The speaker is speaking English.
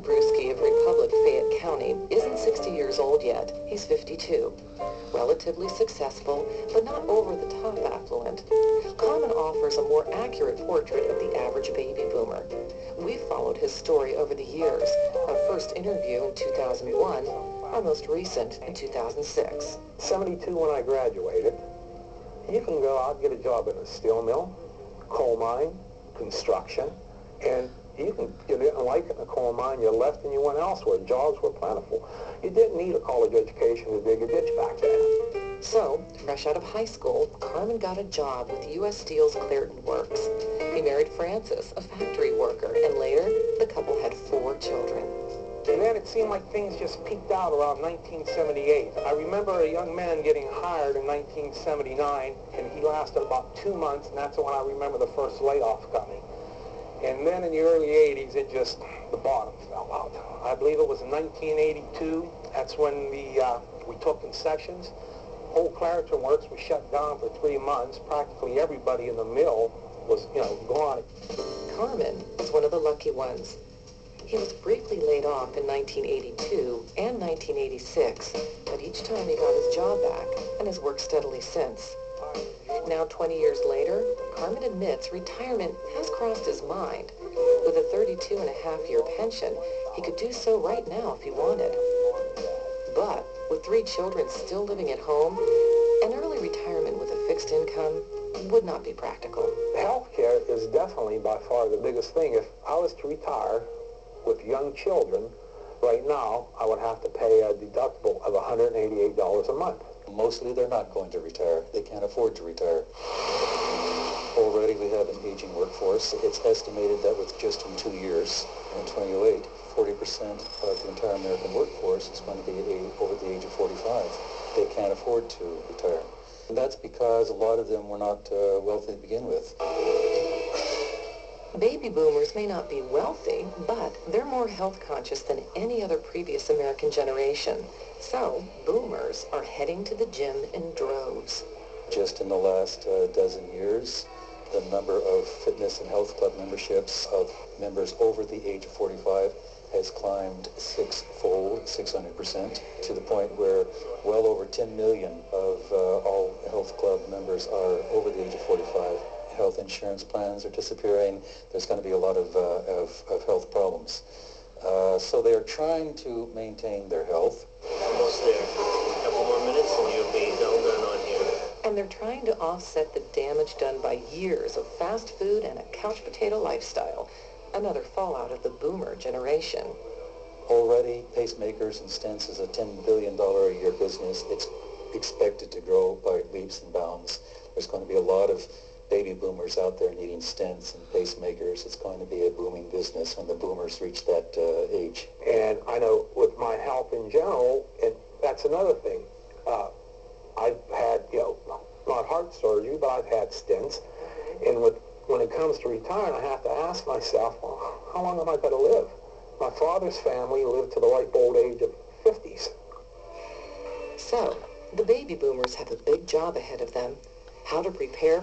Carmen of Republic, Fayette County, isn't 60 years old yet. He's 52. Relatively successful, but not over-the-top affluent. Carmen offers a more accurate portrait of the average baby boomer. We've followed his story over the years, our first interview in 2001, our most recent in 2006. 72 when I graduated. You can go out and get a job in a steel mill, coal mine, construction, and you didn't like it in the coal mine, you left and you went elsewhere. Jobs were plentiful. You didn't need a college education to dig a ditch back then. So, fresh out of high school, Carmen got a job with U.S. Steel's Clairton Works. He married Frances, a factory worker, and later, the couple had 4 children. And then it seemed like things just peaked out around 1978. I remember a young man getting hired in 1979, and he lasted about 2 months, and that's when I remember the first layoff coming. And then in the early 80s, the bottom fell out. I believe it was in 1982. That's when we took concessions. Whole Clairton Works was shut down for 3 months. Practically everybody in the mill was, gone. Carmen was one of the lucky ones. He was briefly laid off in 1982 and 1986, but each time he got his job back and has worked steadily since. Now, 20 years later, Carmen admits retirement has crossed his mind. With a 32-and-a-half-year pension, he could do so right now if he wanted. But with 3 children still living at home, an early retirement with a fixed income would not be practical. Healthcare is definitely by far the biggest thing. If I was to retire with young children, right now, I would have to pay a deductible of $188 a month. Mostly they're not going to retire. They can't afford to retire. Already we have an aging workforce. It's estimated that with just in 2 years, in 2008, 40% of the entire American workforce is going to be over the age of 45. They can't afford to retire. And that's because a lot of them were not wealthy to begin with. Baby boomers may not be wealthy, but they're more health conscious than any other previous American generation. So, boomers are heading to the gym in droves. Just in the last dozen years, the number of fitness and health club memberships of members over the age of 45 has climbed 6-fold, 600%, to the point where well over 10 million of all health club members are over the age of 45. Health insurance plans are disappearing. There's going to be a lot of health problems. So they are trying to maintain their health. Almost there. A couple more minutes and you'll be done on here. And they're trying to offset the damage done by years of fast food and a couch potato lifestyle, another fallout of the boomer generation. Already, pacemakers and stents is a $10 billion a year business. It's expected to grow by leaps and bounds. There's going to be a lot of baby boomers out there needing stents and pacemakers. It's going to be a booming business when the boomers reach that age. And I know with my health in general, and that's another thing. I've had, not heart surgery, but I've had stents. And when it comes to retiring, I have to ask myself, well, how long am I going to live? My father's family lived to the ripe old age of 50s. So, the baby boomers have a big job ahead of them. How to prepare